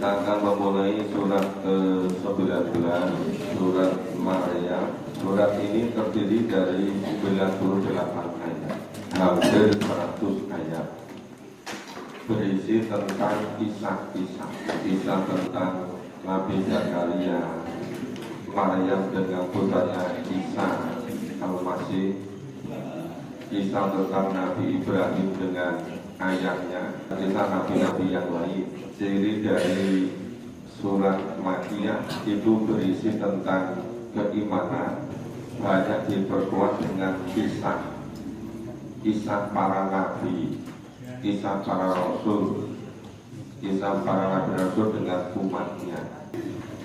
kita akan memulai surat ke-19, surat Maryam. Surat ini terdiri dari 98 ayat, hampir 100 ayat. Berisi tentang kisah tentang Nabi Zakaria, Maryam dengan putranya Isa Al-Masih, kisah tentang Nabi Ibrahim dengan ayahnya, kisah nabi-nabi yang lain. Ciri dari surat Makkiyah itu berisi tentang keimanan, banyak diperkuat dengan kisah para nabi, kisah para rasul, kisah para nabi-rasul dengan umatnya.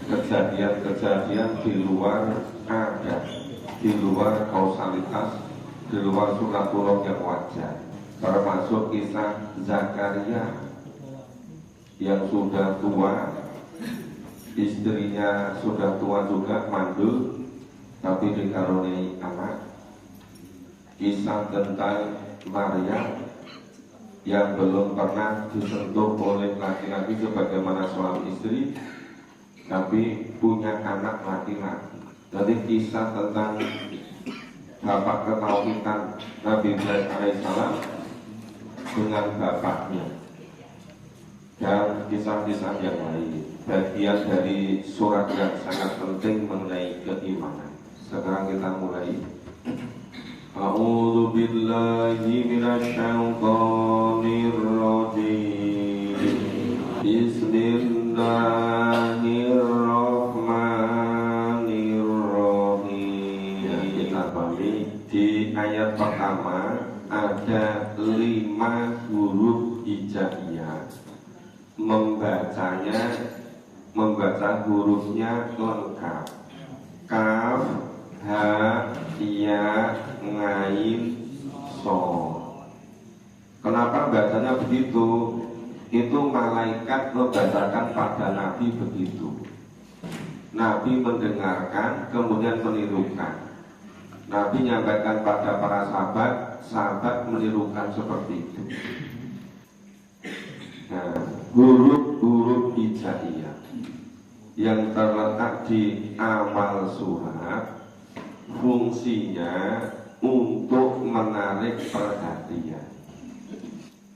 Kejadian-kejadian di luar adat, di luar kausalitas, di luar sunatullah yang wajar, termasuk kisah Zakaria yang sudah tua, istrinya sudah tua juga, mandul, tapi dikaruniai anak. Kisah tentang Maryam yang belum pernah disentuh oleh laki-laki sebagaimana suami istri, tapi punya anak laki-laki. Jadi kisah tentang bapak ketauhidan Nabi Ibrahim alaihissalam dengan bapaknya, dan kisah-kisah yang lain, bagian dari surat yang sangat penting mengenai keimanan. Sekarang kita mulai. A'udzu billahi minasyaitonir rajim. Bismillahirrahmanirrahim. Ya, kita pahami di ayat pertama ada 5 huruf hijaiyah. Membaca hurufnya lengkap. Kaf, ha, ya, ngain, so. Kenapa bacanya begitu? Itu malaikat membacakan pada Nabi begitu. Nabi mendengarkan, kemudian menirukan. Nabi menyampaikan pada para sahabat, sahabat menirukan seperti itu. Nah, huruf-huruf hijaiyah yang terletak di awal surat fungsinya untuk menarik perhatian,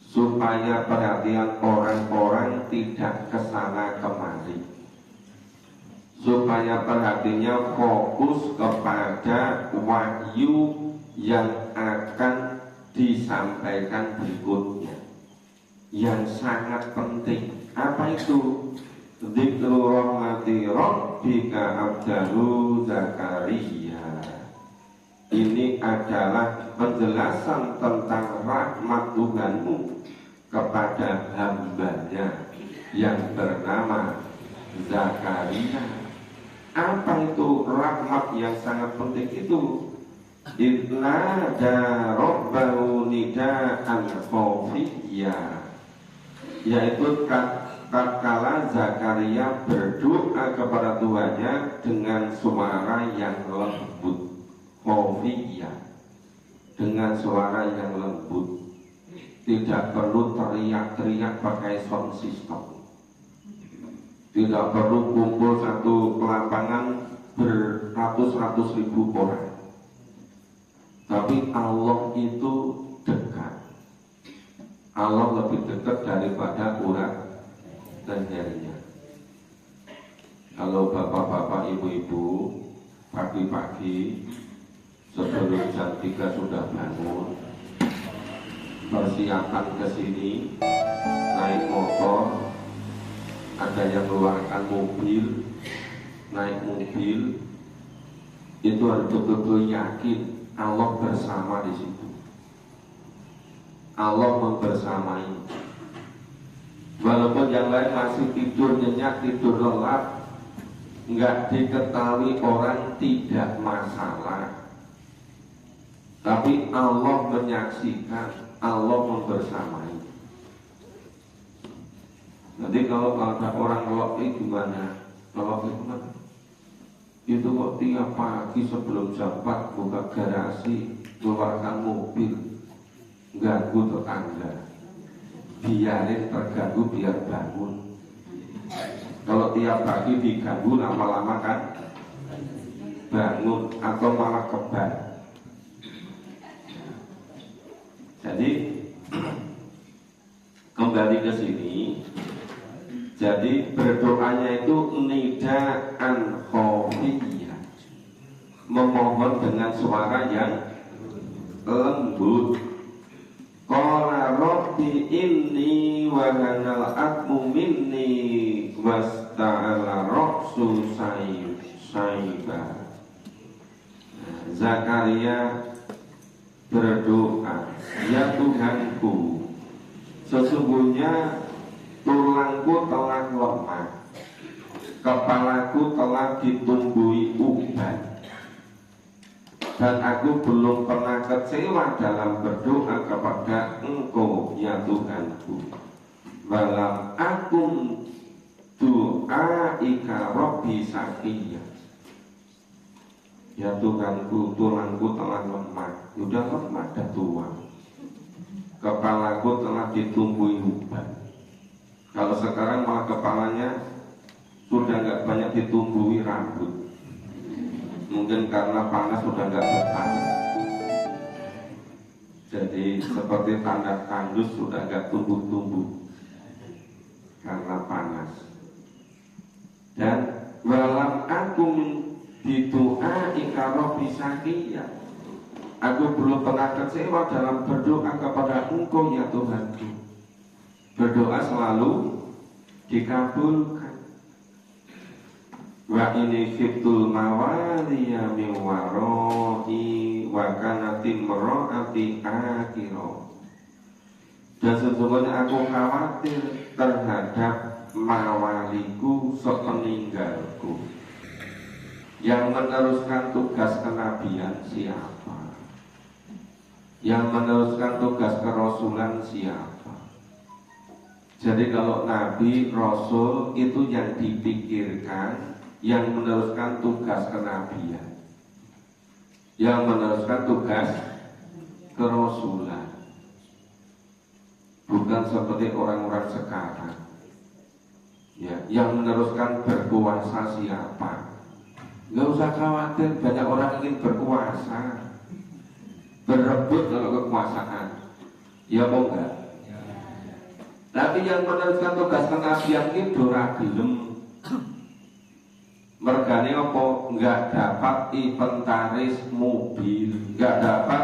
supaya perhatian orang-orang tidak kesana kemari, supaya perhatiannya fokus kepada wahyu yang akan disampaikan berikutnya, yang sangat penting. Apa itu? Dzikru rahmati rabbika abdahu Zakaria. Ini adalah penjelasan tentang rahmat Tuhanmu kepada hambanya yang bernama Zakaria. Apa itu rahmat yang sangat penting itu? Idnada rabbahu nida'an khafiyya, yaitu tatkala Zakaria berdoa kepada Tuhannya dengan suara yang lembut, khafiyya, dengan suara yang lembut, tidak perlu teriak-teriak pakai sound system, tidak perlu kumpul satu lapangan beratus-ratus ribu orang, tapi Allah itu dekat. Allah lebih dekat daripada urat lehernya. Kalau bapak-bapak, ibu-ibu pagi-pagi sebelum jam 3 sudah bangun, persiapan ke sini, naik motor, ada yang mengeluarkan mobil, naik mobil, itu harus betul-betul yakin Allah bersama di situ. Allah membersamai. Walaupun yang lain masih tidur nyenyak, tidur lelap, nggak diketahui orang, tidak masalah. Tapi Allah menyaksikan, Allah membersamai. Nanti kalau ada orang ngelok gimana? Ngelok gimana? Itu kok tiap pagi sebelum jam 4 buka garasi, keluarkan mobil, ganggu tetangga, biarin terganggu biar bangun. Kalau tiap pagi diganggu lama-lama kan bangun atau malah kebal. Jadi kembali ke sini. Jadi berdoanya itu nidaan khafiyah, memohon dengan suara yang lembut. Qala rabbi inni wa hanal atmu minni wasta'ala ra'su sayba. Zakaria berdoa, ya Tuhanku, sesungguhnya tulangku telah lemah, kepalaku telah ditumbuhi uban, dan aku belum pernah kecewa dalam berdoa kepada Engkau ya Tuhanku. Walam akum doa ika robbi sakiyah. Ya Tuhanku, tulangku telah lemah, sudah lemah dan tua, kepalaku telah ditumbuhi uban. Kalau sekarang malah kepalanya sudah nggak banyak ditumbuhi rambut, mungkin karena panas sudah nggak betah. Jadi seperti tanda tandus sudah nggak tumbuh-tumbuh karena panas. Dan walam aku didoa ikaro bisakiyah, aku belum pernah kecewa dalam berdoa kepada Engkau ya Tuhanku. Berdoa selalu dikabulkan. Wa ini khiftul mawaliya min waroi wa kanatim mro'ati akhiro. Dan sesungguhnya aku khawatir terhadap mawaliku sepeninggalku. Yang meneruskan tugas kenabian siapa? Yang meneruskan tugas kerasulan siapa? Jadi kalau Nabi, Rasul itu yang dipikirkan, yang meneruskan tugas kenabian, yang meneruskan tugas kerasulan. Bukan seperti orang-orang sekarang ya, yang meneruskan berkuasa siapa. Gak usah khawatir, banyak orang ingin berkuasa, berebut kalau kekuasaan, ya mau enggak? Tapi yang meneruskan tugas kenabian itu ora gelem. Mergane apa? Enggak dapat inventaris mobil, enggak dapat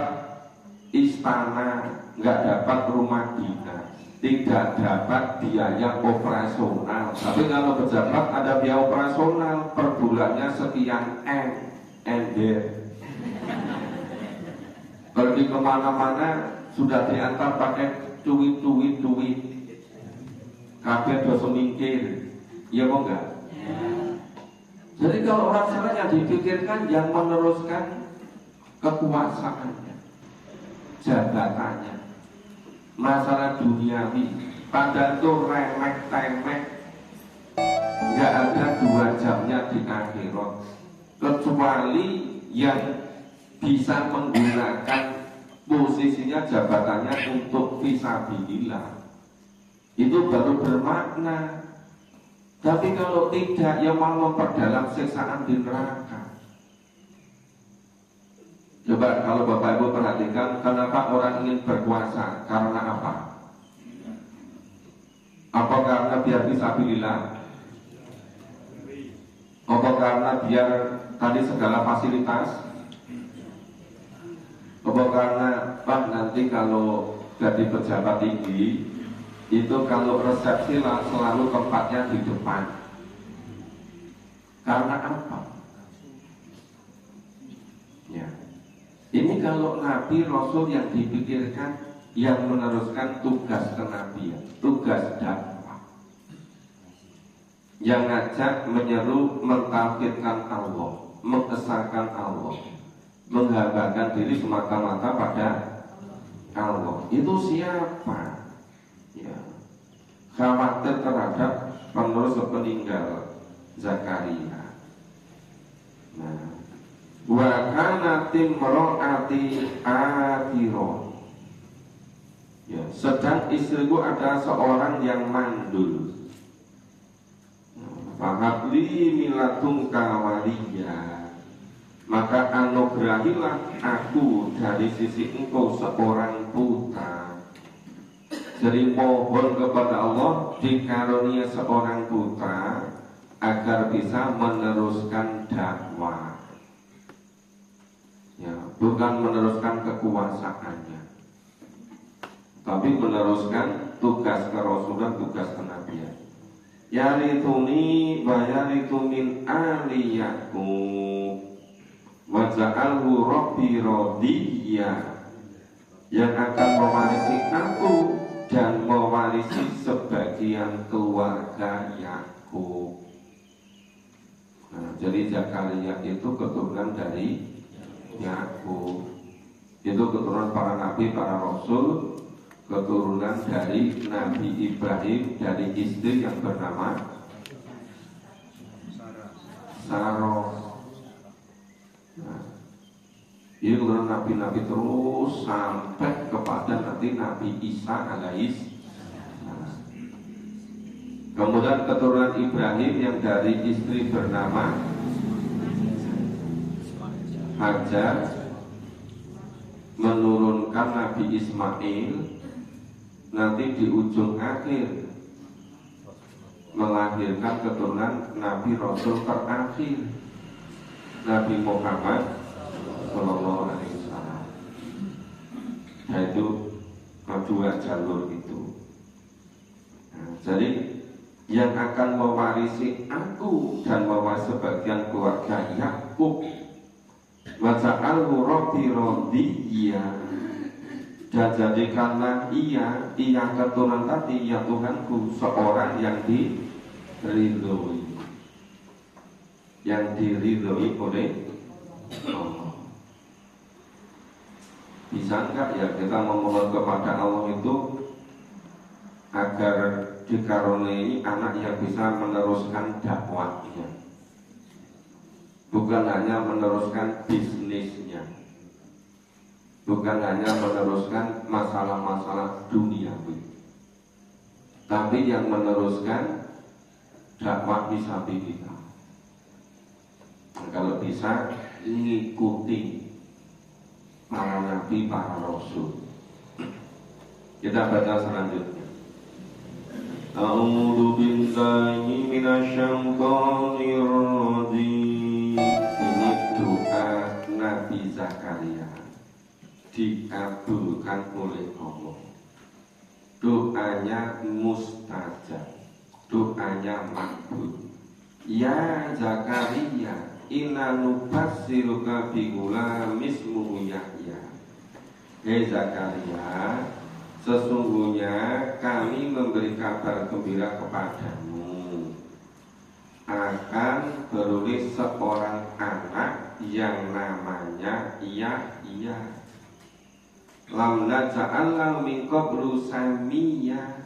istana, enggak dapat rumah dinas, tidak dapat biaya operasional. Tapi kalau pejabat ada biaya operasional, per bulannya sekian ember. Pergi kemana-mana sudah diantar pakai duit. Kabeh do semingkir, ya mau enggak? Jadi kalau orang sana yang dipikirkan yang meneruskan kekuasaannya, jabatannya, masalah duniawi, padahal itu remeh-temeh, nggak ada 2 jamnya di akhirat, kecuali yang bisa menggunakan posisinya jabatannya untuk fisabilillah. Itu baru bermakna. Tapi kalau tidak, ya malah memperdalam siksaan di neraka. Coba kalau Bapak Ibu perhatikan, kenapa orang ingin berkuasa? Karena apa? Apa karena biar fisabilillah? Apa karena biar tadi segala fasilitas? Apa karena Pak nanti kalau jadi pejabat tinggi itu kalau resepsi selalu tempatnya di depan. Karena apa? Ya. Ini kalau Nabi Rasul yang dipikirkan, yang meneruskan tugas kenabian, tugas dakwah, yang ngajak, menyeru, mentauhidkan Allah, mengesahkan Allah, menghambakan diri semata-mata pada Allah. Itu siapa? Ya, khawatir terhadap penerus sepeninggal Zakaria. Nah, wa kana timro'ati akhiro. Ya, sedang istriku ada seorang yang mandul. fahabli miladunka waliya, maka anugerahilah aku dari sisi engkau seorang putra. Jadi mohon kepada Allah dikarunia seorang putra agar bisa meneruskan dakwah, ya, bukan meneruskan kekuasaannya, tapi meneruskan tugas kerasulan, tugas kenabian. Yarituni wa yaritu min ali Yaqub wa ja'alhu rabbi radiyya, yang akan mewarisi aku dan mewarisi sebagian keluarga Yakub. Nah, jadi Zakaria itu keturunan dari Yakub. Itu keturunan para nabi, para rasul, keturunan dari Nabi Ibrahim dari istri yang bernama Sarah. Nah, ini keturunan nabi-nabi terus sampai kepada nanti Nabi Isa alaihissalam. Kemudian keturunan Ibrahim yang dari istri bernama Hajar menurunkan Nabi Ismail, nanti di ujung akhir melahirkan keturunan Nabi Rasul terakhir Nabi Muhammad Sallallahu Alaihi Wasallam. Yaitu dua jalur itu. Nah, jadi yang akan mewarisi aku dan mewarisi sebagian keluarga Yakub, waja'alhu rabbi radiyya, dan jadikanlah ia keturunan tadi, ya Tuhanku, seorang yang diridhoi, yang diridhoi oleh Allah. Bisa enggak ya kita memohon kepada Allah itu agar dikaruniai anak yang bisa meneruskan dakwahnya, bukan hanya meneruskan bisnisnya, bukan hanya meneruskan masalah-masalah duniawi, tapi yang meneruskan dakwah fisabilillah. Nah, kalau bisa mengikuti para nabi, para rasul. Kita baca selanjutnya. A'udzu billahi minasyaitonir rajim. Ini doa Nabi Zakaria dikabulkan oleh Allah. Doanya mustajab, doanya makbul. Ya Zakaria, inna nubassiruka bi gulamin ismuhu Yahya. Hei Zakaria, sesungguhnya kami memberi kabar gembira kepadamu akan beroleh seorang anak yang namanya Yahya. Lam naj'al lahu min qablu samiyya,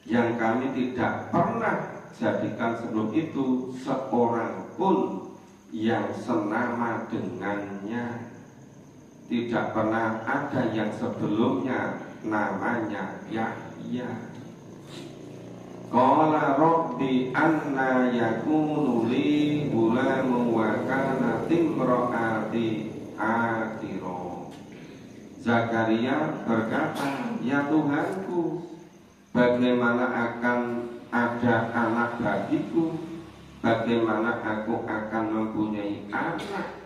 yang kami tidak pernah jadikan sebelum itu seorang pun yang senama dengannya. Tidak pernah ada yang sebelumnya namanya Yahya. Qala rabbi anna yakunu li ghulamun wa kanat imraati aqira. Zakaria berkata, ya Tuhanku, bagaimana akan ada anak bagiku, bagaimana aku akan mempunyai anak,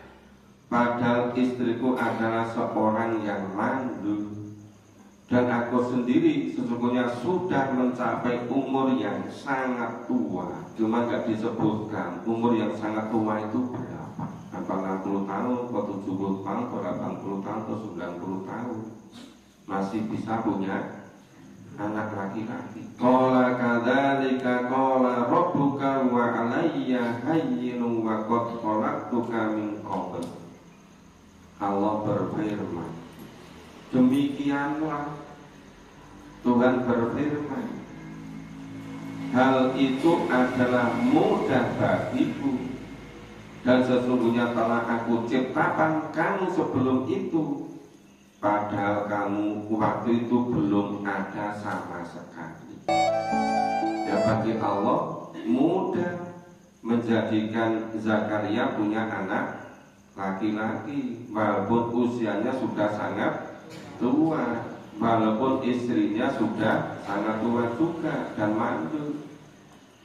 padahal istriku adalah seorang yang mandul, dan aku sendiri sesungguhnya sudah mencapai umur yang sangat tua. Cuma nggak disebutkan umur yang sangat tua itu berapa, apa 60 tahun, atau 70 tahun, atau 80 tahun, atau 90 tahun, masih bisa punya anak laki-laki. Qala kadzalika qala rabbuka wa alayya hayyinun wa qad khalaqtuka min qabl. Allah berfirman, demikianlah Tuhan berfirman, hal itu adalah mudah bagiku, dan sesungguhnya telah aku ciptakan kamu sebelum itu, padahal kamu waktu itu belum ada sama sekali. Ya, bagi Allah mudah, menjadikan Zakaria punya anak laki-laki walaupun usianya sudah sangat tua, walaupun istrinya sudah sangat tua juga dan mandul.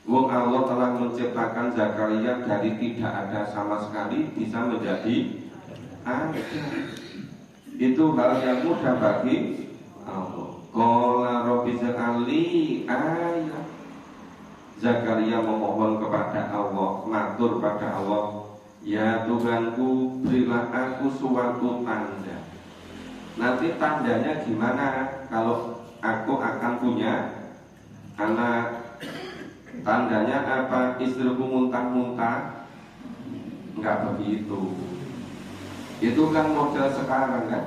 Wong Allah telah menciptakan Zakaria dari tidak ada sama sekali bisa menjadi ada. Itu hal yang mudah bagi Allah. Qala rabbi z'alli ayat. Zakaria memohon kepada Allah, matur pada Allah, ya Tuhanku, berilah aku suatu tanda. Nanti tandanya gimana kalau aku akan punya anak? Tandanya apa? Istriku muntah-muntah? Enggak begitu. Itu kan model sekarang kan?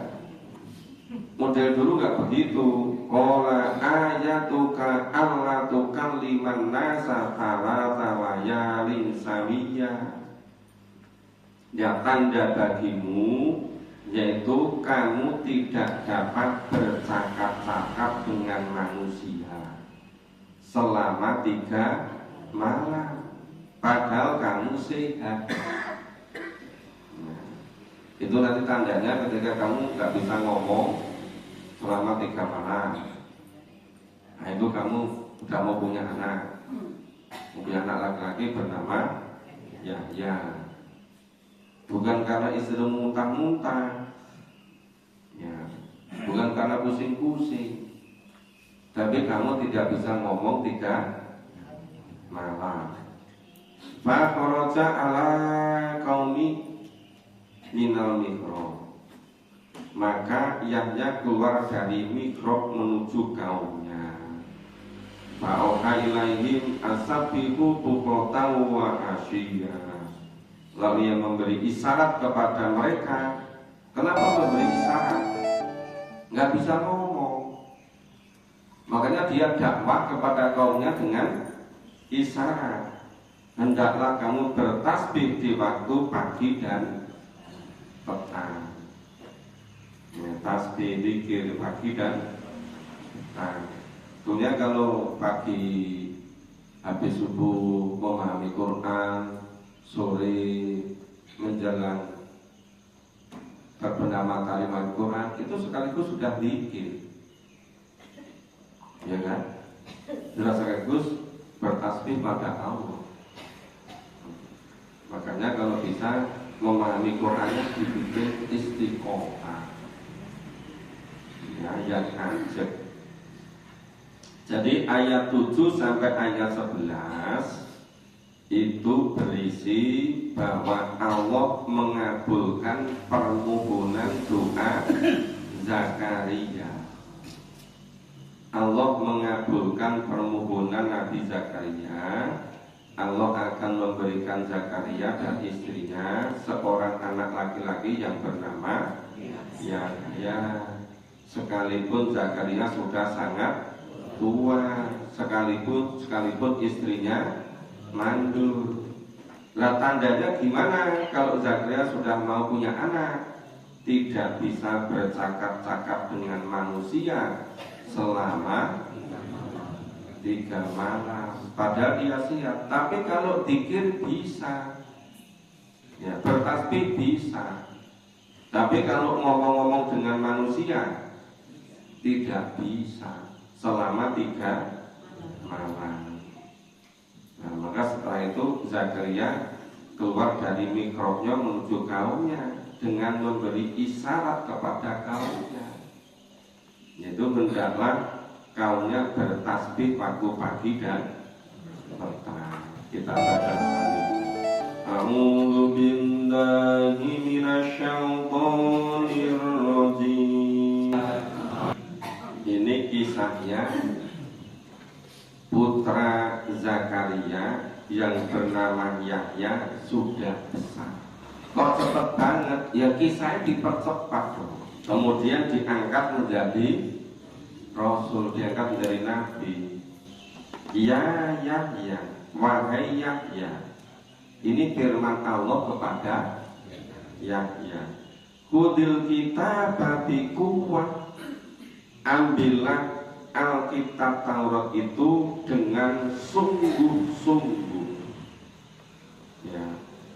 Model dulu enggak begitu. Qala ayatuka alla tukalliman nasa thalatha layalin samiyya. Ya, tanda bagimu yaitu kamu tidak dapat bercakap-cakap dengan manusia selama 3 malam, padahal kamu sehat. Nah, itu nanti tandanya ketika kamu nggak bisa ngomong selama 3 malam. Nah, itu kamu udah mau punya anak, laki-laki bernama Yahya. Bukan karena istri muntah-muntah, ya, bukan karena pusing-pusing, tapi kamu tidak bisa ngomong 3 malam. Fa kharaja ala qaumi minal mihrab. Maka Yahya keluar dari mihrab menuju kaumnya. Fa auha ilaihim asabihu buqatan wa asyiya. Lalu yang memberi isyarat kepada mereka. Kenapa memberi isyarat? Nggak bisa ngomong. Makanya dia dakwah kepada kaumnya dengan isyarat. Hendaklah kamu bertasbih di waktu pagi dan petang. Ya, tasbih zikir pagi dan petang. Tentunya kalau pagi habis subuh memahami Quran, sore menjelang terbenam matahari Quran, itu sekaligus sudah zikir, ya kan? Sudah sekaligus bertasbih pada Allah. Makanya kalau bisa memahami Qurannya dibikin istiqomah, ya, yang ajak. Jadi ayat 7 sampai ayat 11 itu berisi bahwa Allah mengabulkan permohonan doa Zakaria. Allah mengabulkan permohonan Nabi Zakaria. Allah akan memberikan Zakaria dan istrinya seorang anak laki-laki yang bernama Yahya. Sekalipun Zakaria sudah sangat tua, sekalipun istrinya mandul. Lah tandanya gimana kalau Zakaria sudah mau punya anak? Tidak bisa bercakap-cakap dengan manusia selama 3 malam. Padahal dia siap. Tapi kalau zikir bisa, ya, bertasbih bisa. Tapi kalau ngomong-ngomong dengan manusia tidak bisa selama 3 malam. Nah, maka setelah itu Zakaria keluar dari mikrobnya menuju kaumnya dengan memberi isyarat kepada kaumnya, yaitu hendaklah kaumnya bertasbih waktu pagi dan petang. Kita baca sekali. A'udzu billahi minasyaitonir rajim. Ini kisahnya putra Zakaria yang bernama Yahya sudah besar. Kok cepat banget? Ya kisahnya dipercepat dong. Kemudian diangkat menjadi Rasul, diangkat menjadi Nabi. Ya Yahya, wahai Yahya. Ini firman Allah kepada Yahya. Khudil kitaba bi quwwah. Ambillah Alkitab Taurat itu dengan sungguh-sungguh.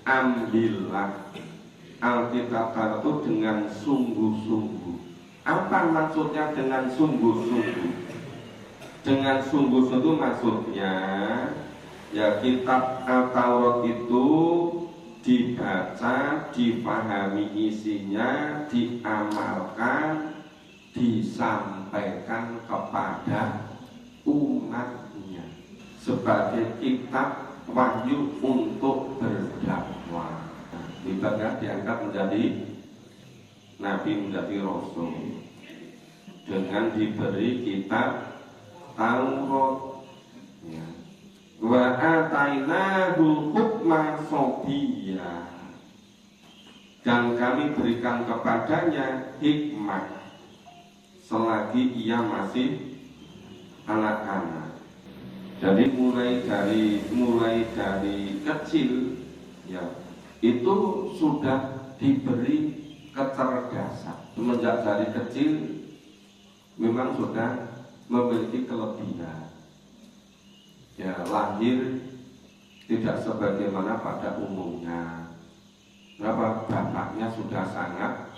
ambillah Alkitab itu dengan sungguh-sungguh. Apa maksudnya dengan sungguh-sungguh? Dengan sungguh-sungguh maksudnya ya kitab Al-Taurat itu dibaca, dipahami isinya, diamalkan, disampaikan kepada umatnya sebagai kitab wahyu untuk berdakwah. Ibaratnya diangkat menjadi nabi, menjadi rasul dengan diberi kitab Taurat. Ya. Wa atainahul hukma sobiyya, dan kami berikan kepadanya hikmah selagi ia masih anak-anak. Jadi mulai dari kecil ya itu sudah diberi kecerdasan. Semenjak dari kecil memang sudah memiliki kelebihan. Ya, lahir tidak sebagaimana pada umumnya. Kenapa? Bapaknya sudah sangat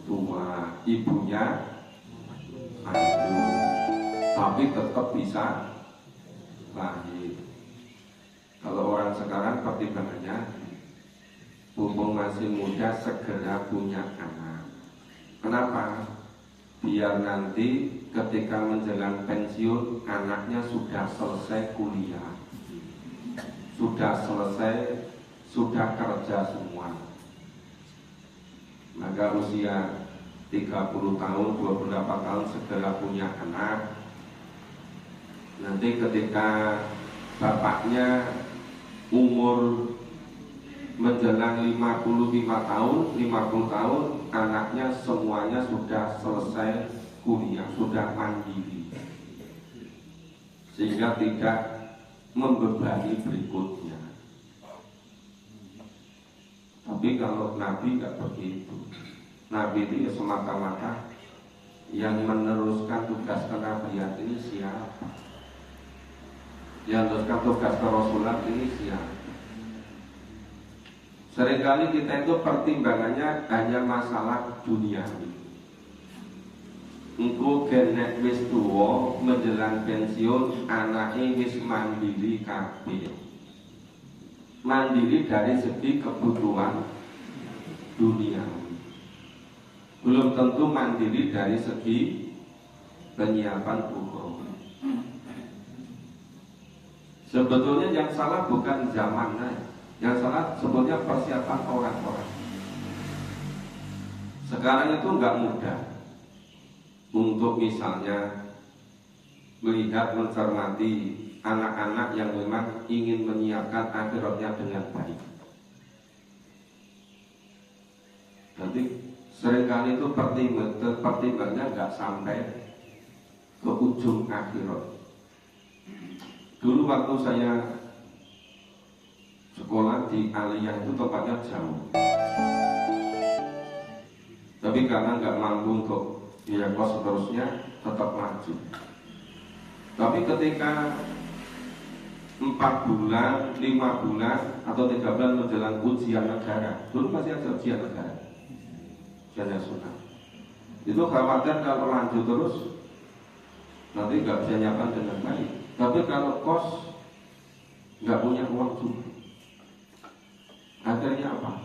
tua, ibunya mandul, tapi tetap bisa lahir. Kalau orang sekarang pertimbangannya mumpung masih muda segera punya anak. Kenapa? Biar nanti ketika menjelang pensiun anaknya sudah selesai kuliah, sudah selesai, sudah kerja semua. Maka usia 30 tahun, 28 tahun segera punya anak. Nanti ketika bapaknya umur menjelang 55 tahun, 50 tahun, anaknya semuanya sudah selesai kuliah, sudah mandiri, sehingga tidak membebani berikutnya. Tapi kalau Nabi nggak begitu. Nabi itu ya semata-mata yang meneruskan tugas kenabian ini siapa? Yang meneruskan tugas kerasulan ini siapa? Seringkali kita itu pertimbangannya hanya masalah dunia. Engko genek wis tuwa menjelang pensiun, anake wis mandiri kabeh. Mandiri dari segi kebutuhan dunia. Belum tentu mandiri dari segi penyiapan ukhra. Sebetulnya yang salah bukan zamannya. Yang salah sebetulnya persiapan orang-orang. Sekarang itu nggak mudah untuk misalnya melihat, mencermati anak-anak yang memang ingin menyiapkan akhiratnya dengan baik. Nanti seringkali itu pertimbangannya nggak sampai ke ujung akhirat. Dulu waktu saya sekolah di Aliyah itu tempatnya jauh, tapi karena nggak mampu untuk biaya kos seterusnya tetap maju. Tapi ketika 4 bulan, 5 bulan atau 3 bulan menjelang ujian negara, dulu masih ada ujian negara, ujian nasional, itu khawatir kalau lanjut terus nanti nggak bisa nyiapkan dengan baik. Tapi kalau kos nggak punya uang juga. Akhirnya apa?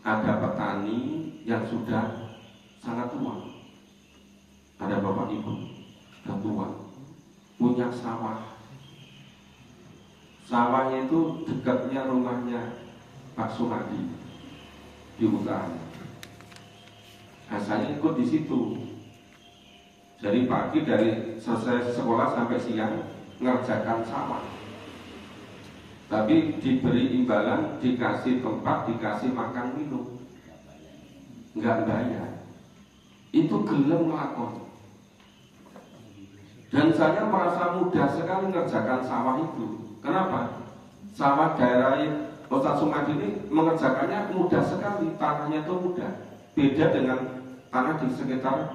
Ada petani yang sudah sangat tua, ada bapak ibu yang tua, punya sawah. Sawahnya itu dekatnya rumahnya Pak Sumadi di utara. Nah, saya ikut di situ. Jadi pagi dari selesai sekolah sampai siang ngerjakan sawah. Tapi diberi imbalan, dikasih tempat, dikasih makan minum, nggak bayar. Itu gelem ngelakon. Dan saya merasa mudah sekali mengerjakan sawah itu. Kenapa? Sawah daerah Ustaz Sumadi ini mengerjakannya mudah sekali, tanahnya itu mudah. Beda dengan tanah di sekitar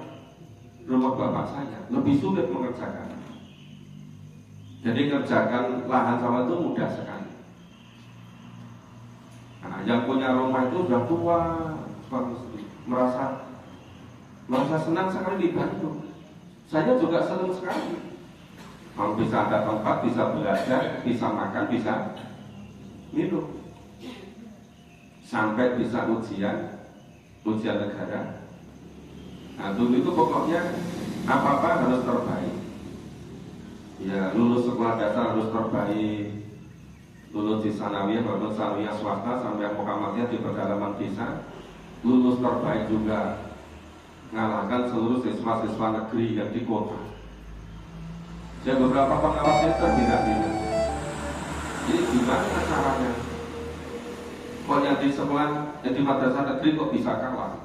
rumah bapak saya, lebih sulit mengerjakan. Jadi mengerjakan lahan sawah itu mudah sekali. Nah, yang punya rumah itu sudah tua, suami istri, merasa senang sekali dibantu. Saya juga senang sekali. Kalau bisa ada tempat, bisa belajar, bisa makan, bisa minum. Sampai bisa ujian negara. Nah, dulu itu pokoknya apa-apa harus terbaik. Ya, lulus sekolah dasar harus terbaik. Lulus di sanawiyah maupun sanawiyah swasta sampai Muhammadiyah di pedalaman desa, lulus terbaik juga, mengalahkan seluruh siswa-siswa negeri yang di kota. Saya beberapa pengawasnya terbina-bina. Ini gimana caranya? Kok yang di sekolah, yang di madrasah negeri kok bisa kalah?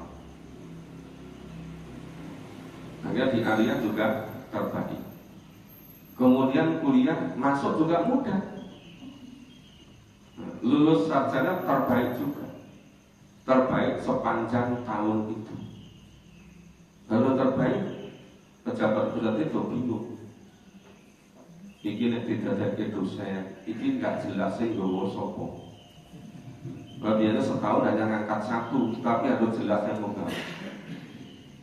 Akhirnya di Aliyah juga terbaik. Kemudian kuliah masuk juga mudah. Lulus sarjana terbaik juga, terbaik sepanjang tahun itu. Lalu terbaik pejabat itu bingung. Iki nek didadake dosen, iki nggak jelasin gowo sopo. Biasanya setahun hanya ngangkat satu, tapi harus jelasnya enggak.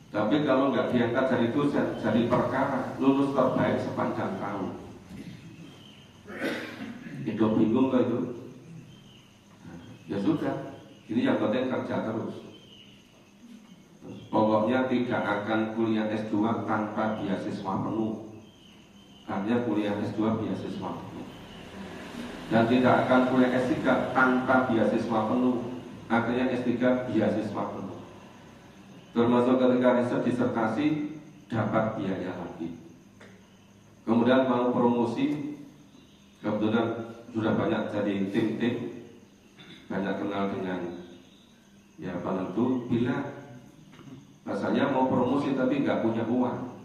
Tapi kalau nggak diangkat dari dosen, jadi perkara, lulus terbaik sepanjang tahun. Itu bingung kan itu? Ya sudah, ini yang penting kerja terus. Pokoknya tidak akan kuliah S2 tanpa beasiswa penuh. Hanya kuliah S2 beasiswa penuh. Dan tidak akan kuliah S3 tanpa beasiswa penuh. Akhirnya S3 beasiswa penuh. Termasuk ketika riset disertasi dapat biaya lagi. Kemudian mau promosi, kebetulan sudah banyak jadi tim-tim, banyak kenal dengan ya penentu. Bila rasanya mau promosi tapi nggak punya uang,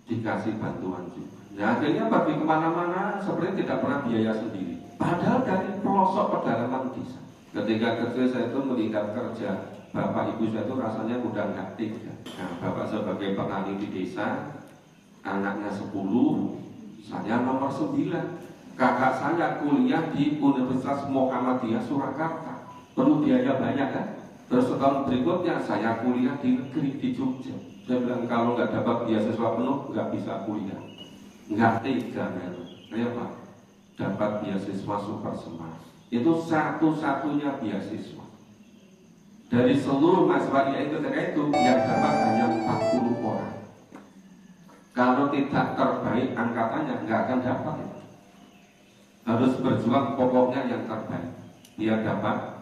dikasih bantuan juga. Ya akhirnya pergi kemana-mana seperti tidak pernah biaya sendiri. Padahal dari pelosok pedalaman desa. Ketika kecil saya itu melihat kerja bapak ibu saya itu rasanya udah nggak tega. Nah, bapak sebagai penghuni di desa, anaknya 10, saya nomor 9. Kakak saya kuliah di Universitas Muhammadiyah Surakarta, perlu biaya banyak kan? Terus setahun berikutnya saya kuliah di negeri di Jogja. Saya bilang kalau nggak dapat beasiswa penuh nggak bisa kuliah. Nggak tega kan? Kenapa? Dapat beasiswa super semar. Itu satu-satunya beasiswa dari seluruh mahasiswa yang ketika itu yang dapat hanya 40 orang. Kalau tidak terbaik angkatannya nggak akan dapat. Harus berjuang pokoknya yang terbaik biar dapat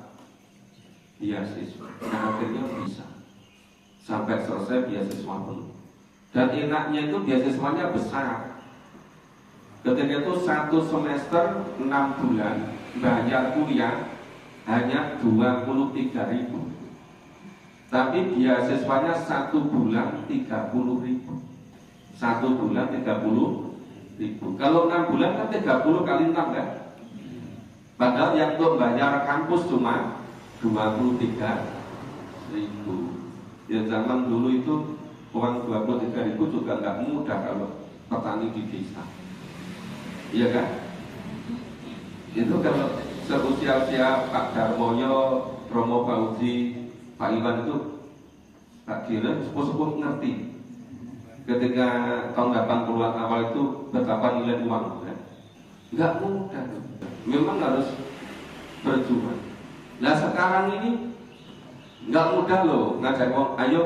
beasiswa. Nah, akhirnya bisa sampai selesai beasiswa penuh. Dan enaknya itu beasiswanya besar. Ketika itu 1 semester 6 bulan bayar kuliah hanya 23.000. Tapi beasiswanya 1 bulan 30.000. 1 bulan 30.000. Kalau 6 bulan kan 30 kali 6 kan? Padahal yang untuk bayar kampus cuma 23.000. Ya zaman dulu itu uang 23.000 juga nggak mudah kalau petani di desa. Iya kan? Itu kalau seusia-usia Pak Darmoyo, Romo Fauzi, Pak Iwan itu tak kira sepuh-sepuh ngerti. Ketika tahun 80-an awal itu betapa nilai uang kan? Nggak mudah, memang harus berjuang. Nah sekarang ini nggak mudah loh ngajak orang, ayo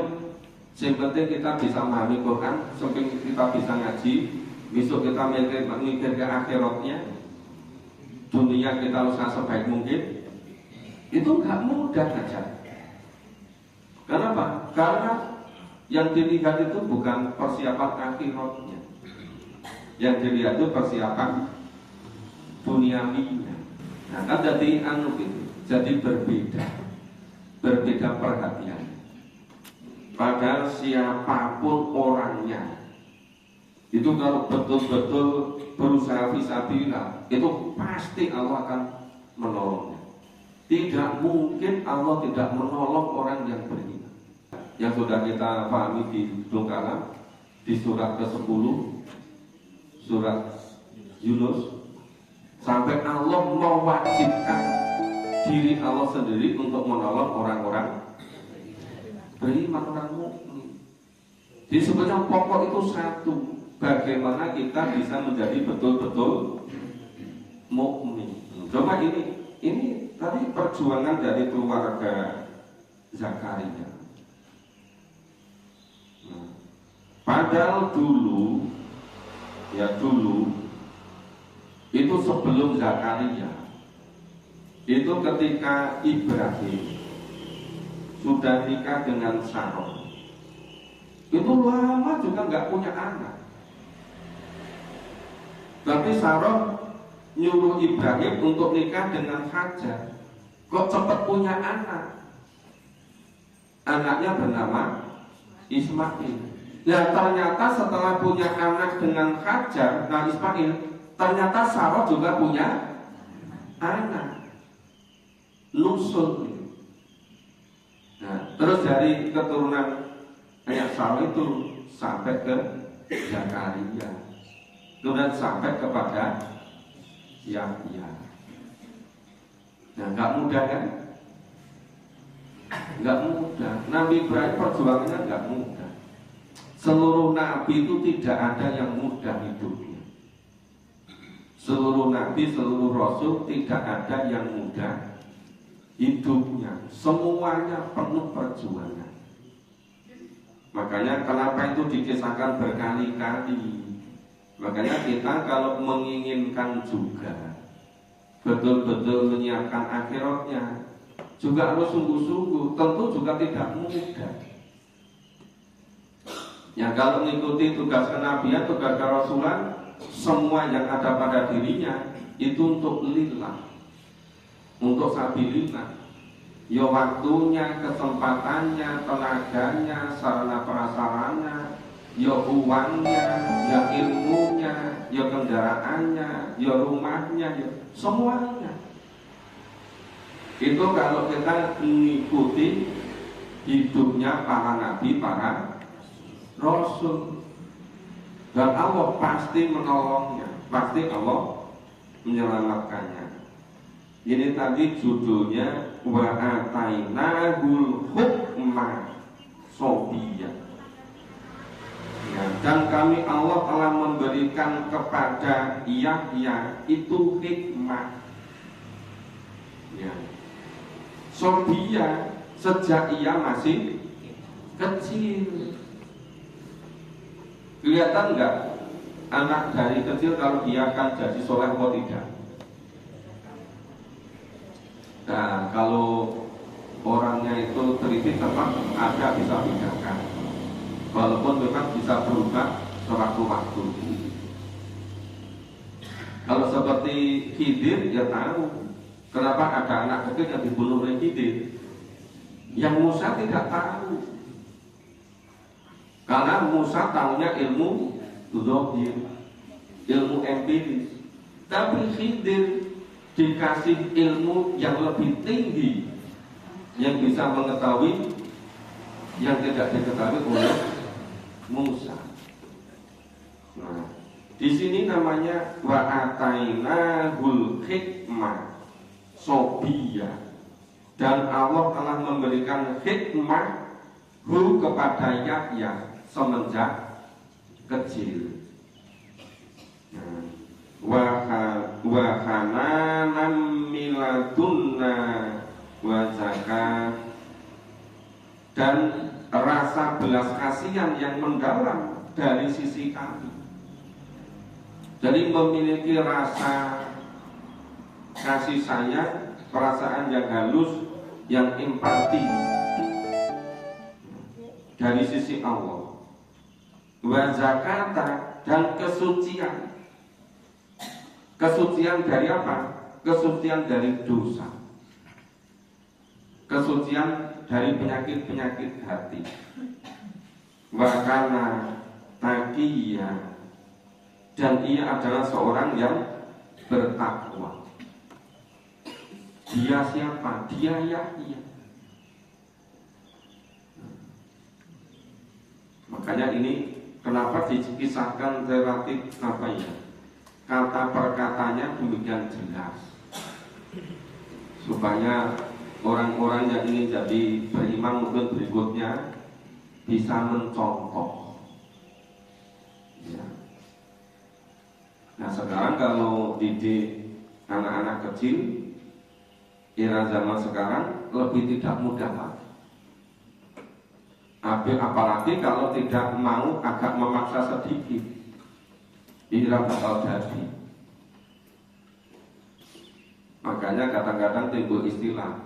yang penting kita bisa memahami Quran, sampai kita bisa ngaji, besok kita mikir ke akhiratnya, dunia kita usaha sebaik mungkin. Itu nggak mudah aja. Kenapa? Karena yang dilihat itu bukan persiapan akhiratnya, yang dilihat itu persiapan duniawinya. Nah kan jadi jadi berbeda perhatian. Padahal siapapun orangnya itu kalau betul-betul berusaha fisabilillah, itu pasti Allah akan menolongnya. Tidak mungkin Allah tidak menolong orang yang beriman. Yang sudah kita pahami di Bungkalam, di surat ke-10, surat Yunus, sampai Allah mewajibkan diri Allah sendiri untuk menolong orang-orang beriman, orang mukmin. Jadi sebenarnya pokok itu satu, bagaimana kita bisa menjadi betul-betul mukmin. Coba ini tadi perjuangan dari keluarga Zakaria. Nah, padahal dulu itu sebelum Zakaria, itu ketika Ibrahim sudah nikah dengan Sarah, itu lama juga nggak punya anak. Tapi Sarah nyuruh Ibrahim untuk nikah dengan Hajar, kok cepat punya anak. Anaknya bernama Ismail. Nah ternyata setelah punya anak dengan Hajar, nah Ismail, ternyata Sarah juga punya anak, nusul. Nah, terus dari keturunan Sarah itu sampai ke Zakaria, kemudian sampai kepada Yahya. Nah, nggak mudah kan? Nggak mudah. Nabi Ibrahim perjuangannya nggak mudah. Seluruh nabi itu tidak ada yang mudah hidupnya. Seluruh nabi, seluruh rasul tidak ada yang mudah hidupnya. Semuanya penuh perjuangan. Makanya kenapa itu dikisahkan berkali-kali. Makanya kita kalau menginginkan juga betul-betul menyiapkan akhiratnya juga harus sungguh-sungguh. Tentu juga tidak mudah. Ya kalau mengikuti tugas kenabian, tugas kerasulan, semua yang ada pada dirinya itu untuk lillah, untuk sabilillah. Ya waktunya, kesempatannya, tenaganya, sarana prasarana, ya uangnya, ya ilmunya, ya kendaraannya, ya rumahnya, ya semuanya. Itu kalau kita mengikuti hidupnya para nabi, para rasul, dan Allah pasti menolongnya, pasti Allah menyelamatkannya. Ini tadi judulnya wa atainahul hukma sobiyah. Ya, dan kami Allah telah memberikan kepada Yahya itu hikmah. Ya. Sobiyah sejak ia masih kecil. Kelihatan enggak anak dari kecil kalau dia akan jadi soleh atau tidak? Nah, kalau orangnya itu teliti tetap ada bisa bedakan, walaupun memang bisa berubah sewaktu-waktu. Kalau seperti Khidir, ya tahu kenapa ada anak kecil yang dibunuh oleh Khidir. Yang Musa tidak tahu, karena Musa tahunya ilmu dzahir, ilmu empiris. Tapi Khidir dikasih ilmu yang lebih tinggi, yang bisa mengetahui yang tidak diketahui oleh Musa. Nah, di sini namanya wa atainahul hikmah sobiyah, dan Allah telah memberikan hikmah kepada Yahya semenjak kecil. Wa hananan miladunna wa zakat, dan rasa belas kasihan yang mendalam dari sisi kami. Jadi memiliki rasa kasih sayang, perasaan yang halus, yang empati dari sisi Allah. Wa zakata, dan kesucian. Kesucian dari apa? Kesucian dari dosa, kesucian dari penyakit-penyakit hati. Wa kana taqiyya, dan ia adalah seorang yang bertakwa. Dia siapa? Dia Yahya. Makanya ini kenapa dikisahkan relatif apa ya? Kata perkatanya demikian jelas, supaya orang-orang yang ingin jadi berimam mungkin berikutnya bisa mencontoh. Ya. Nah sekarang kalau didik anak-anak kecil, era zaman sekarang lebih tidak mudah lagi. Apalagi kalau tidak mau agak memaksa sedikit, ira bakal jadi. Makanya kadang-kadang timbul istilah,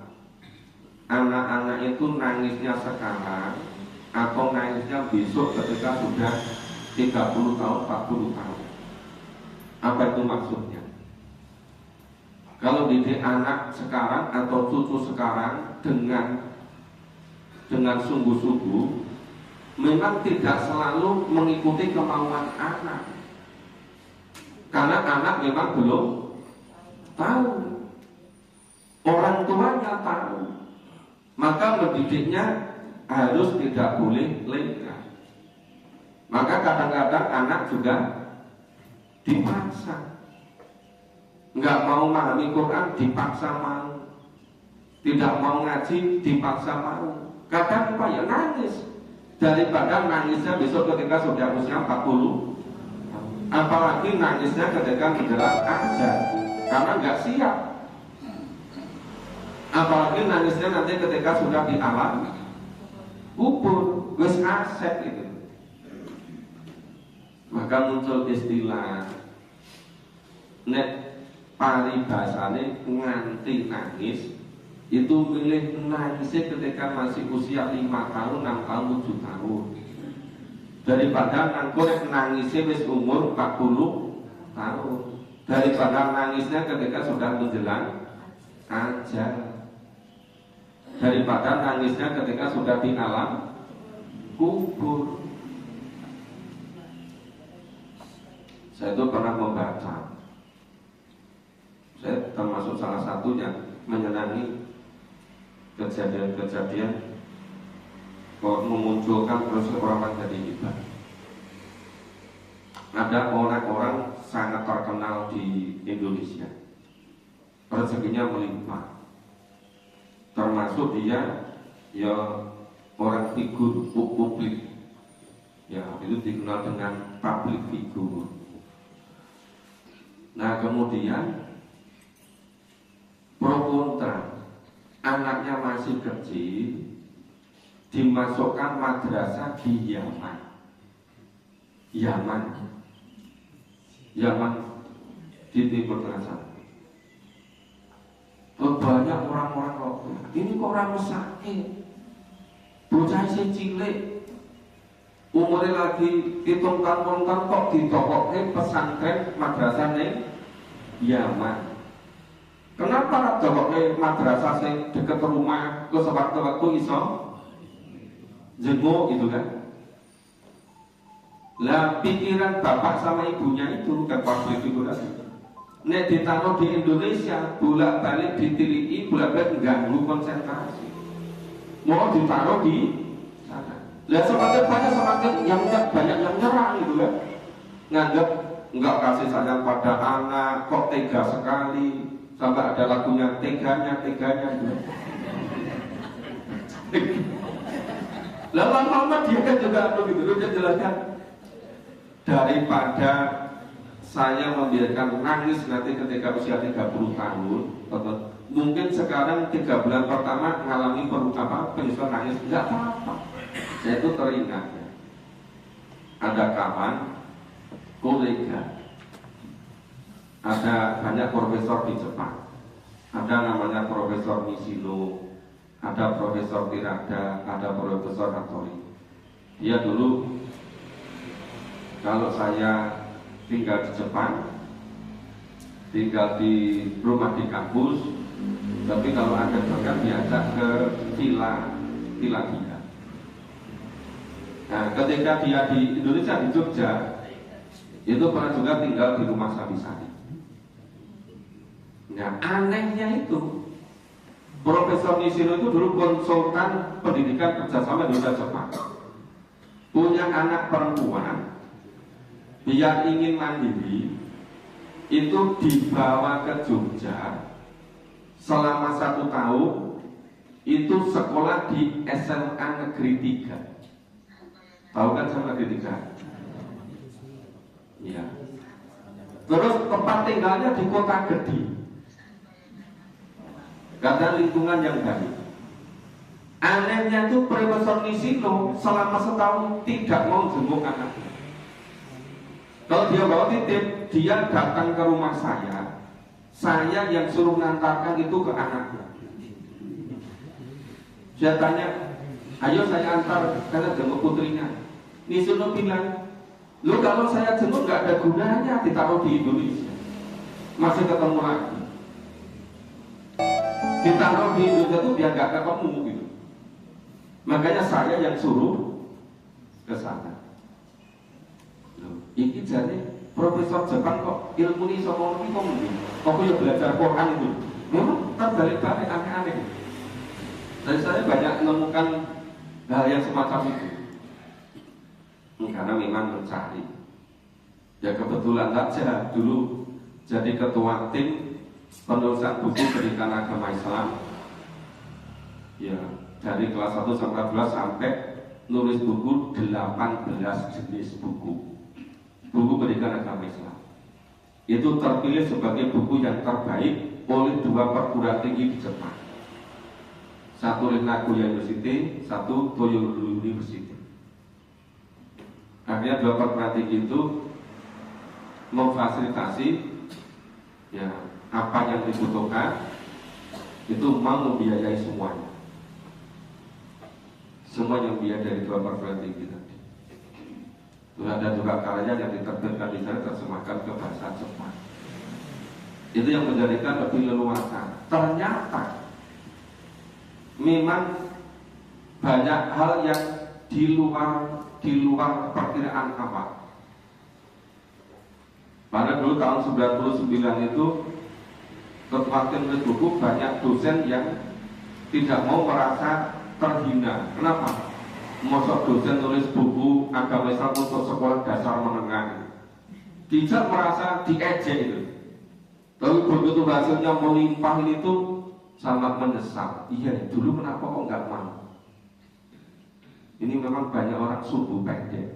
anak-anak itu nangisnya sekarang atau nangisnya besok ketika sudah 30 tahun, 40 tahun. Apa itu maksudnya? Kalau didik anak sekarang atau cucu sekarang dengan sungguh-sungguh, memang tidak selalu mengikuti kemauan anak, karena anak memang belum tahu, orang tuanya tahu, maka mendidiknya harus tidak boleh lengah. Maka kadang-kadang anak juga dipaksa, nggak mau memahami Quran dipaksa mau, tidak mau ngaji dipaksa mau. Kadang apa ya nangis, daripada nangisnya besok ketika sudah usia 40, apalagi nangisnya ketika menjelang ajal karena nggak siap, apalagi nangisnya nanti ketika sudah di alam kubur, wis aset itu. Maka muncul istilah nek paribasane nganti nangis, itu milih nangisnya ketika masih usia 5 tahun, 6 tahun, 7 tahun, daripada nangkur nangisnya wis umur 40 tahun, daripada nangisnya ketika sudah menjelang ajal, daripada nangisnya ketika sudah di alam kubur. Saya itu pernah membaca, saya termasuk salah satu yang menyenangi kejadian-kejadian memunculkan proses orang jadi hebat. Ada orang-orang sangat terkenal di Indonesia, rezekinya melimpah, termasuk dia ya orang figur publik, ya itu dikenal dengan public figure. Nah kemudian pro kontra, anaknya masih kecil dimasukkan madrasah di Yaman di Timur Tengah sana. Banyak orang-orang kok, ini kok orang sakit, bocah si cilik, umurnya lagi hitung tahun kok ditokoknya pesantren madrasah nih Yaman. Kenapa dokoknya madrasah sing deket rumah, ke sewaktu-waktu iso jenguk gitu kan? Lah pikiran bapak sama ibunya itu kan publik figurasi. Nek ditaruh di Indonesia, bolak-balik ditiliki, bolak-balik mengganggu konsentrasi. Mau ditaruh di sana. Lah semakin banyak yang nyerang gitu kan? Nganggap enggak kasih sayang pada anak, kok tega sekali, sampai ada lagunya teganya gitu. Lama-lama dia kan juga begitu, dia jelaskan, daripada saya membiarkan nangis nanti ketika usia 30 tahun, mungkin sekarang 3 bulan pertama mengalami penyusuan nangis, enggak apa-apa. Saya itu teringat, ada kawan, kolega, ada banyak profesor di Jepang, ada namanya Profesor Nishino, ada Profesor Tirada, ada Profesor Hattori. Dia dulu, kalau saya tinggal di Jepang, tinggal di rumah di kampus, tapi kalau ada berkat diajak ke villa dia. Nah, ketika dia di Indonesia, di Jogja, itu pernah juga tinggal di rumah Sari-Sari. Nah, anehnya itu Profesor Nishino itu dulu konsultan pendidikan kerjasama Indonesia Jepang, punya anak perempuan, dia ingin mandiri, itu dibawa ke Jogja selama 1 tahun itu sekolah di SMA Negeri 3. Tahu kan SMA Negeri 3? Iya. Terus tempat tinggalnya di Kota Gede karena lingkungan yang baik. Anehnya itu Profesor Nisino selama setahun tidak mau jenguk anaknya. Kalau dia bawa titip, dia datang ke rumah saya yang suruh ngantarkan itu ke anaknya. Saya tanya, ayo saya antar karena jenguk putrinya. Nisino bilang, lu kalau saya jenguk nggak ada gunanya, ditaruh di Indonesia, masih ketemu lagi. Ditaruh di Indonesia itu biar nggak ketemu gitu. Makanya saya yang suruh ke sana. Ini jadi Profesor Jepang kok ilmu ini sama ini kok mungkin. Kok ya belajar Quran itu. Memang terbalik-balik aneh-aneh. Jadi saya banyak menemukan hal yang semacam itu. Karena memang mencari. Ya kebetulan saja dulu jadi ketua tim penulisan buku pendidikan agama Islam. Ya dari kelas 1 sampai 12 sampai nulis buku 18 jenis buku pendidikan agama Islam. Itu terpilih sebagai buku yang terbaik oleh 2 perguruan tinggi di Jepang. Satu Nagoya University, satu Toyo University. Akhirnya 2 perguruan tinggi itu memfasilitasi ya apa yang dibutuhkan, itu mau membiayai semuanya. Semua yang biaya dari 2 perguruan tinggi tadi. Terus ada juga karyanya yang diterbitkan di sana terjemahkan ke bahasa Jepang. Itu yang menjadikan lebih leluasa. Ternyata memang banyak hal yang di luar perkiraan awal. Pada dulu tahun 99 itu ketua tim nulis buku banyak dosen yang tidak mau merasa terhina. Kenapa? Mosok dosen nulis buku agama Islam untuk sekolah dasar menengah, tidak merasa diejek itu. Tapi begitu hasilnya melimpah itu sangat mendesak. Iya, dulu kenapa kok nggak mau? Ini memang banyak orang sumbu pendek,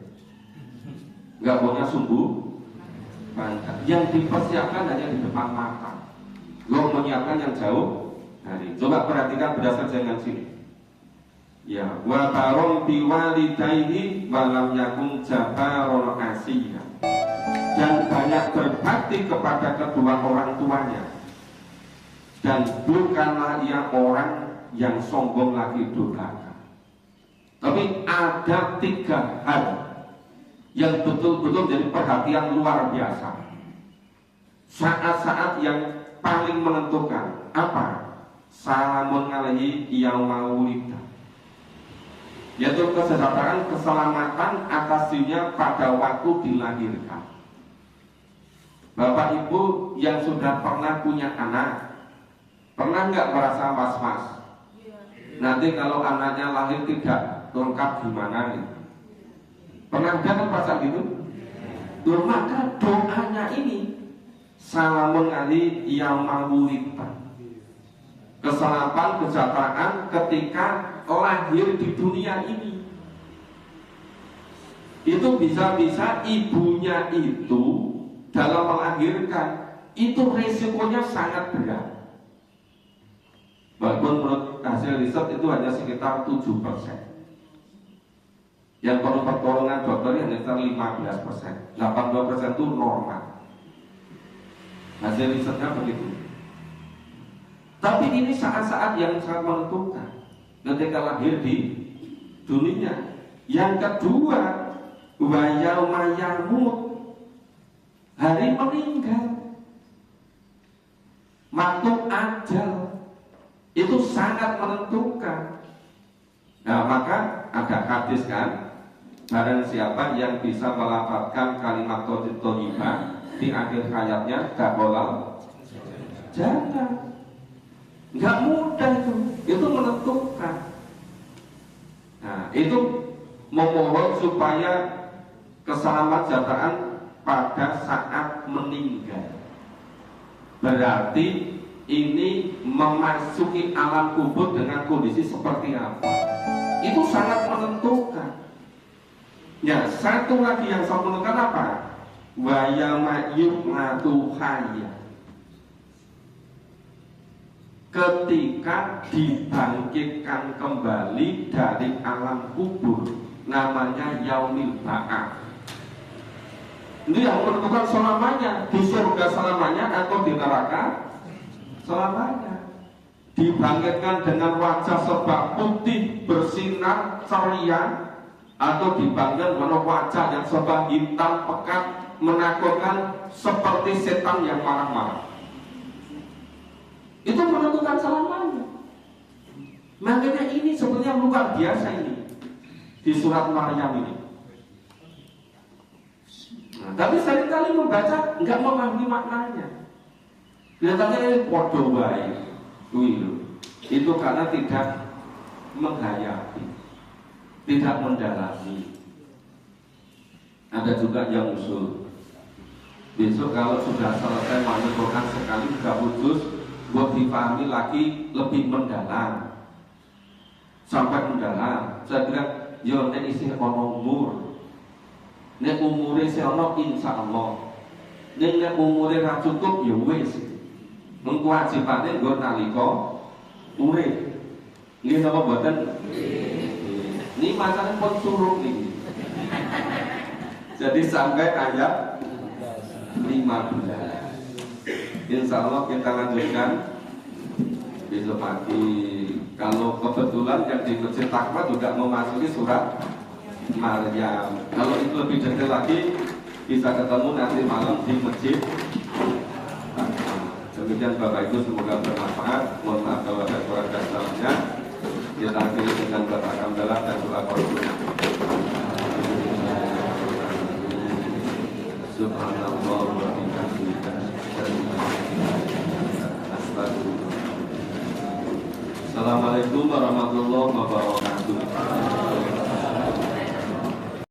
nggak punya sumbu panjang. Yang dipersiapkan hanya di depan mata, lo menyiapkan yang jauh hari. Coba perhatikan berdasarkan dengan sini. Ya, wa barom biwalidayhi walam yakun jabaron asiyah. Dan banyak berbakti kepada kedua orang tuanya, dan bukanlah ia orang yang sombong lagi durhaka. Tapi ada 3 hal yang betul-betul jadi perhatian luar biasa. Saat-saat yang paling menentukan apa? Salamun alaihi yaumal wulida, yaitu kesejahteraan, keselamatan atas dirinya pada waktu dilahirkan. Bapak Ibu yang sudah pernah punya anak, pernah nggak merasa was-was? Nanti kalau anaknya lahir tidak lengkap gimana nih? Pernah kan merasa gitu? Maka doanya ini salamun alaihi yaumal wulida, keselamatan, kesejahteraan ketika lahir di dunia ini. Itu bisa-bisa ibunya itu dalam melahirkan itu resikonya sangat berat. Walaupun menurut hasil riset itu hanya sekitar 7%. Yang perlu pertolongan dokter hanya sekitar 15%. 82% itu normal. Hasil risetnya begitu. Tapi ini saat-saat yang sangat menentukan ketika lahir di dunia. Yang kedua, wa yauma yamut, hari meninggal, waktu ajal, itu sangat menentukan. Nah, maka ada hadis kan, barang siapa yang bisa melafalkan kalimat thayyibah di akhir hayatnya dakhalal jannah. Nggak mudah itu menentukan. Nah, itu memohon supaya keselamatan pada saat meninggal. Berarti ini memasuki alam kubur dengan kondisi seperti apa. Itu sangat menentukan. Ya, satu lagi yang sangat menentukan apa? Wa yauma yub'atsu hayya. Ketika dibangkitkan kembali dari alam kubur, namanya yaumil ba'ats. Ini yang menentukan selamanya, di surga selamanya atau di neraka selamanya. Dibangkitkan dengan wajah serba putih bersinar ceria, atau dibangkitkan dengan wajah yang serba hitam pekat menakutkan seperti setan yang marah-marah. Itu menentukan selamanya. Makanya ini sebenarnya luar biasa ini di surat Maryam ini. Nah, tapi seringkali membaca nggak memahami maknanya. Kelihatannya ini podo baik. Itu karena tidak menghayati, tidak mendalami. Ada juga yang usul. Besok kalau sudah selesai memahami Quran sekali sudah putus, buat dipahami lagi lebih mendalam, sampai mendalam. Saya bilang, yo nek isi ono umur, nek umure si ono insya Allah, nek umure ra cukup ya wis. Mengkewajibane nggo nalika urip. Nggih napa mboten? Ini masalah pun suruh nih. Jadi sampai ayat 15. Insya Allah kita lanjutkan besok pagi. Kalau kebetulan yang di Masjid Taqwa juga memasuki surat Maryam. Kalau itu lebih detail lagi bisa ketemu nanti malam di Masjid. Demikian Bapak Ibu, semoga bermanfaat. Mohon maaf kalau ada kurang dan salahnya. Kita akhiri dengan doa hamdalah dan doa qul. Subhanallah wa bihamdihi. Assalamualaikum warahmatullahi wabarakatuh.